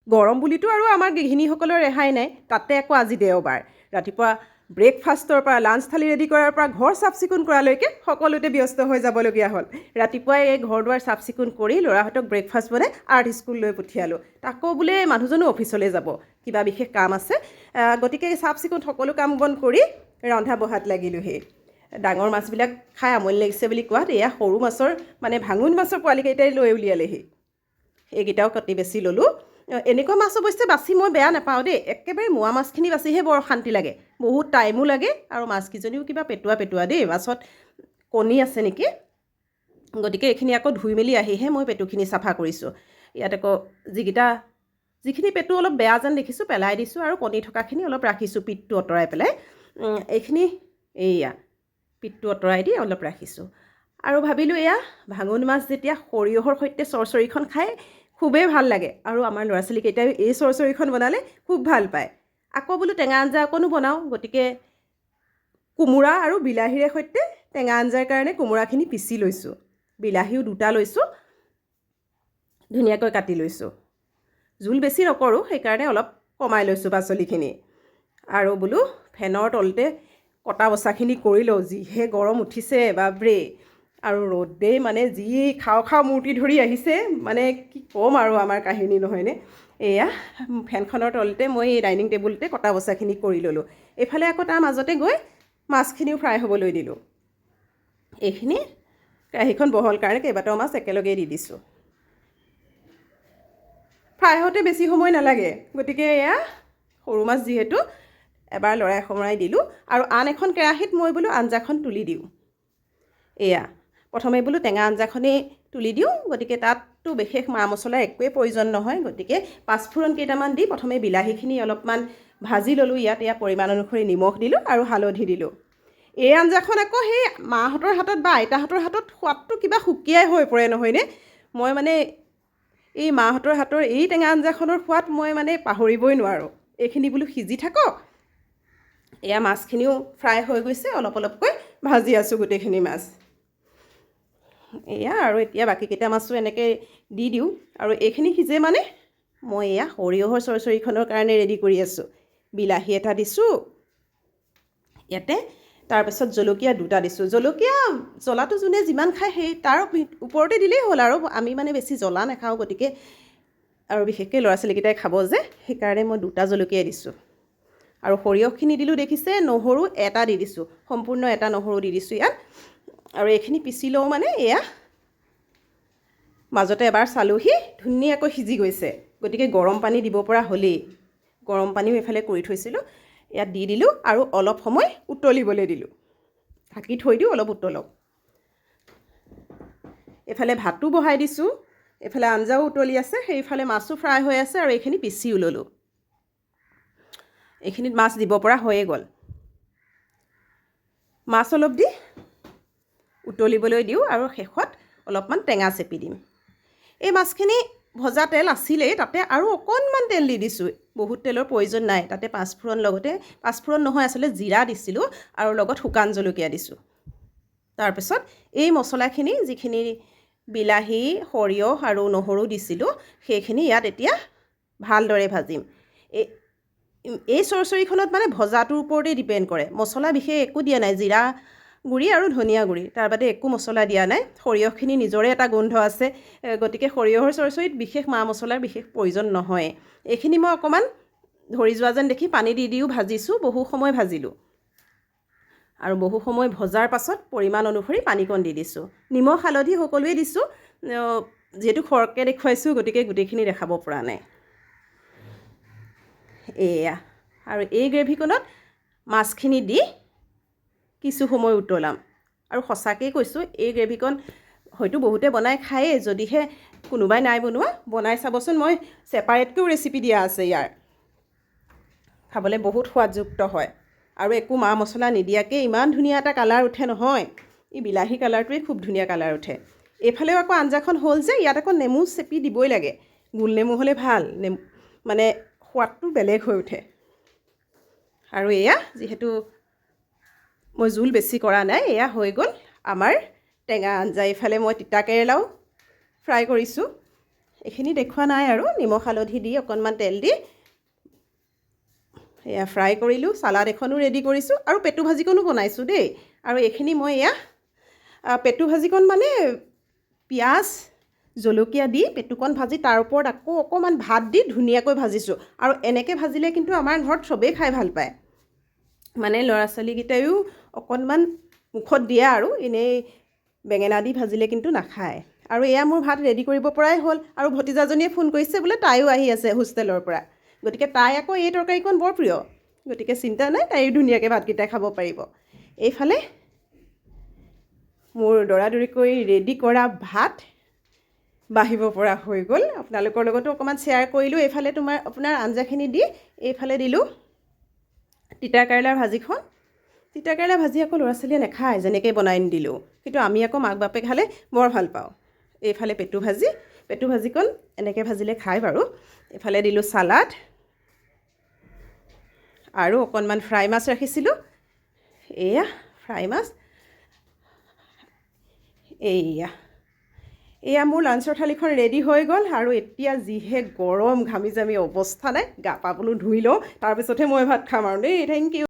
গৰম বুলিতো আৰু আমাৰ গৃহিণীসকলৰ ৰেহাই নাই। তাতে আকৌ আজি দেওবাৰ, ৰাতিপুৱা ব্ৰেকফাষ্টৰ পৰা লাঞ্চ থালি ৰেডি কৰাৰ পৰা ঘৰ চাফ চিকুণ কৰালৈকে সকলোতে ব্যস্ত হৈ যাবলগীয়া হ'ল। ৰাতিপুৱাই এই ঘৰ দুৱাৰ চাফ চিকুণ কৰি ল'ৰাহঁতক ব্ৰেকফাষ্ট বনাই আৰ্ট স্কুললৈ পঠিয়ালোঁ। তাকো বোলে মানুহজনো অফিচলৈ যাব, কিবা বিশেষ কাম আছে। গতিকে চাফ চিকুণ সকলো কাম বন কৰি ৰন্ধা বঢ়াত লাগিলোঁহি। ডাঙৰ মাছবিলাক খাই আমনি লাগিছে বুলি কোৱাত এয়া সৰু মাছৰ ভাঙোন মাছৰ পোৱালিকেইটাই লৈ উলিয়ালেহি। এইকেইটাও কাটি বেছি ল'লোঁ। এনেকুৱা মাছ অৱশ্যে বাছি মই বেয়া নাপাওঁ দেই। একেবাৰে মোৱা মাছখিনি বাছিহে বৰ শান্তি লাগে, বহুত টাইমো লাগে আৰু মাছকেইজনীও কিবা পেটুৱা পেটুৱা দেই, মাছত কণী আছে নেকি। গতিকে এইখিনি আকৌ ধুই মেলি আহিহে মই পেটুখিনি চাফা কৰিছোঁ। ইয়াত আকৌ যিখিনি পেটু অলপ বেয়া যেন দেখিছোঁ পেলাই দিছোঁ, আৰু কণী থকাখিনি অলপ ৰাখিছোঁ পিঠটো আঁতৰাই পেলাই। এইখিনি পিঠটো আঁতৰাই দি অলপ ৰাখিছোঁ। আৰু ভাবিলোঁ এয়া ভাঙোন মাছ যেতিয়া সৰিয়হৰ সৈতে চৰচৰিখন খাই খুবেই ভাল লাগে, আৰু আমাৰ ল'ৰা ছোৱালীকেইটাই এই চৰচৰিখন বনালে খুব ভাল পায়। আকৌ বোলো টেঙা আঞ্জা অকণো বনাওঁ। গতিকে কোমোৰা আৰু বিলাহীৰে সৈতে টেঙা আঞ্জাৰ কাৰণে কোমোৰাখিনি পিচি লৈছোঁ। বিলাহীও 2টা লৈছোঁ, ধুনীয়াকৈ কাটি লৈছোঁ। জোল বেছি নকৰোঁ, সেইকাৰণে অলপ কমাই লৈছোঁ পাচলিখিনি। আৰু বোলো ফেনৰ তলতে কটা বচাখিনি কৰি লওঁ, যিহে গৰম উঠিছে বাপৰে। আৰু ৰ'দেই যি খাওঁ মূৰ্তি ধৰি আহিছে, কি ক'ম আৰু আমাৰ কাহিনী নহয়নে। এয়া ফেনখনৰ তলতে মই এই ডাইনিং টেবুলতে কটা বচাখিনি কৰি ল'লোঁ। এইফালে আকৌ তাৰ মাজতে গৈ মাছখিনিও ফ্ৰাই হ'বলৈ দিলোঁ। এইখিনি কেৰাহীখন বহল কাৰণে কেইবাটাও মাছ একেলগেই দি দিছোঁ। ফ্ৰাই হওঁতে বেছি সময় নালাগে, গতিকে এয়া সৰু মাছ যিহেতু এবাৰ লৰাই সোমৰাই দিলোঁ। আৰু আন এখন কেৰাহীত মই বোলো আঞ্জাখন তুলি দিওঁ। এয়া প্ৰথমে বোলো টেঙা আঞ্জাখনেই তুলি দিওঁ। গতিকে তাততো বিশেষ মা মছলা একোৱেই প্ৰয়োজন নহয়। গতিকে পাঁচফোৰণ কেইটামান দি প্ৰথমে বিলাহীখিনি অলপমান ভাজি ল'লোঁ। ইয়াত পৰিমাণ অনুসৰি নিমখ দিলোঁ আৰু হালধি দিলোঁ। এই আঞ্জাখন আকৌ সেই মাহঁতৰ হাতত বা আইতাহঁতৰ হাতত সোৱাদটো কিবা সুকীয়াই হৈ পৰে নহয়নে। মই এই মাহঁতৰ হাতৰ এই টেঙা আঞ্জাখনৰ সোৱাদ মই পাহৰিবই নোৱাৰোঁ। এইখিনি বোলো সিজি থাকক। এয়া মাছখিনিও ফ্ৰাই হৈ গৈছে, অলপ অলপকৈ ভাজি আছোঁ গোটেইখিনি মাছ। এয়া আৰু এতিয়া বাকীকেইটা মাছো এনেকৈ দি দিওঁ। আৰু এইখিনি সিজে মই এয়া সৰিয়হৰ চৰচৰিখনৰ কাৰণে ৰেডি কৰি আছোঁ। বিলাহী এটা দিছোঁ ইয়াতে, তাৰপিছত জলকীয়া 2টা দিছোঁ। জলকীয়া জ্বলাটো যোনে যিমান খায় সেই তাৰ ওপৰতে দিলেই হ'ল। আৰু আমি বেছি জ্বলা নাখাওঁ, গতিকে আৰু বিশেষকৈ ল'ৰা ছোৱালীকেইটাই খাব যে, সেইকাৰণে মই 2টা জলকীয়াই দিছোঁ। আৰু সৰিয়হখিনি দিলোঁ দেখিছে, নহৰু 1টা দি দিছোঁ, সম্পূৰ্ণ 1টা নহৰু দি দিছোঁ ইয়াত। আৰু এইখিনি পিচি লওঁ এয়া মাজতে এবাৰ চালোহি, ধুনীয়াকৈ সিজি গৈছে। গতিকে গৰম পানী দিব পৰা হ'লেই। গৰম পানীও এইফালে কৰি থৈছিলোঁ, ইয়াত দি দিলোঁ আৰু অলপ সময় উতলিবলৈ দিলোঁ। ঢাকি থৈ দিওঁ অলপ উতলক। এইফালে ভাতো বহাই দিছোঁ, এইফালে আঞ্জাও উতলি আছে, সেইফালে মাছো ফ্ৰাই হৈ আছে, আৰু এইখিনি পিচিও ল'লোঁ। এইখিনিত মাছ দিব পৰা হৈয়ে গ'ল। মাছ অলপ দি উতলিবলৈ দিওঁ আৰু শেষত অলপমান টেঙা চেপি দিম। এই মাছখিনি ভজা তেল আছিলেই, তাতে আৰু অকণমান তেল দি দিছোঁ। বহুত তেলৰ প্ৰয়োজন নাই। তাতে পাঁচফোৰণ নহয়, আচলতে জিৰা দিছিলোঁ আৰু লগত শুকান জলকীয়া দিছোঁ। তাৰপিছত এই মছলাখিনি যিখিনি বিলাহী, সৰিয়হ আৰু নহৰু দিছিলোঁ, সেইখিনি ইয়াত এতিয়া ভালদৰে ভাজিম। এই চৰচৰিখনত ভজাটোৰ ওপৰতেই ডিপেণ্ড কৰে। মছলা বিশেষ একো দিয়া নাই, জিৰা গুড়ি আৰু ধনিয়া গুড়ি, তাৰ বাদে একো মছলা দিয়া নাই। সৰিয়হখিনি নিজৰে এটা গোন্ধ আছে, গতিকে সৰিয়হৰ চৰচৰিত বিশেষ মা মছলাৰ বিশেষ প্ৰয়োজন নহয়। এইখিনি মই অকণমান ধৰি যোৱা যেন দেখি পানী দি দিও ভাজিছোঁ, বহু সময় ভাজিলোঁ। আৰু বহু সময় ভজাৰ পাছত পৰিমাণ অনুসৰি পানীকণ দি দিছোঁ। নিমখ হালধি সকলোৱে দিছোঁ, যিহেতু খৰকৈ দেখুৱাইছোঁ গতিকে গোটেইখিনি দেখাব পৰা নাই। এয়া আৰু এই গ্ৰেভিকণত মাছখিনি দি কিছু সময় উতলাম। আৰু সঁচাকেই কৈছোঁ, এই গ্ৰেভিকণ হয়তো বহুতে বনাই খায়েই, যদিহে কোনোবাই নাই বনোৱা বনাই চাবচোন। মই ছেপাৰেটকৈও ৰেচিপি দিয়া আছে ইয়াৰ। খাবলৈ বহুত সোৱাদযুক্ত হয়, আৰু একো মা মছলা নিদিয়াকৈ ইমান ধুনীয়া এটা কালাৰ উঠে নহয়। এই বিলাহী কালাৰটোৱে খুব ধুনীয়া কালাৰ উঠে। এইফালেও আকৌ আঞ্জাখন হ'ল যে, ইয়াত আকৌ নেমু চেপি দিবই লাগে। গোল নেমু হ'লে ভাল, সোৱাদটো বেলেগ হৈ উঠে। আৰু এয়া যিহেতু মই জোল বেছি কৰা নাই, এয়া হৈ গ'ল আমাৰ টেঙা আঞ্জা। এইফালে মই তিতা কেৰেলাও ফ্ৰাই কৰিছোঁ। এইখিনি দেখুওৱা নাই আৰু নিমখ হালধি দি অকণমান তেল দি এয়া ফ্ৰাই কৰিলোঁ চালাড এখনো ৰেডি কৰিছোঁ আৰু পেটু ভাজিকণো বনাইছোঁ দেই আৰু এইখিনি মই এয়া পেটু ভাজিকণ মানে পিঁয়াজ জলকীয়া দি পেটুকণ ভাজি তাৰ ওপৰত আকৌ অকণমান ভাত দি ধুনীয়াকৈ ভাজিছোঁ আৰু এনেকৈ ভাজিলে কিন্তু আমাৰ ঘৰত চবেই খাই ভাল পায় মানে ল'ৰা ছোৱালীকেইটায়ো অকণমান মুখত দিয়ে আৰু এনেই বেঙেনা দি ভাজিলে কিন্তু নাখায় আৰু এয়া মোৰ ভাত ৰেডি কৰিব পৰাই হ'ল আৰু ভতিজাজনীয়ে ফোন কৰিছে বোলে তাইও আহি আছে হোষ্টেলৰ পৰা গতিকে তাই আকৌ এই তৰকাৰীকণ বৰ প্ৰিয় গতিকে চিন্তা নাই তাইও ধুনীয়াকৈ ভাতকেইটা খাব পাৰিব এইফালে মোৰ দৌৰাদৌৰিকৈ ৰেডি কৰা ভাত বাঢ়িব পৰা হৈ গ'ল আপোনালোকৰ লগতো অকণমান শ্বেয়াৰ কৰিলোঁ এইফালে আপোনাৰ আঞ্জাখিনি দি এইফালে দিলোঁ তিতা কেৰেলাৰ ভাজিখন তিতা কেৰেলা ভাজি আকৌ ল'ৰা ছোৱালীয়ে নাখায় যেনেকৈ বনাই নিদিলোঁ কিন্তু আমি আকৌ মাক বাপেক খালে বৰ ভাল পাওঁ এইফালে পেটু ভাজিকণ এনেকৈ ভাজিলে খায় বাৰু এইফালে দিলোঁ চালাড আৰু অকণমান ফ্ৰাই মাছ ৰাখিছিলোঁ এয়া ফ্ৰাই মাছ এয়া মোৰ লাঞ্চৰ থালিখন ৰেডি হৈ গ'ল আৰু এতিয়া যিহে গৰম ঘামি জামি অৱস্থা নাই গা পা বোলো ধুই লওঁ তাৰপিছতহে মই ভাত খাম আৰু দেই থেংক ইউ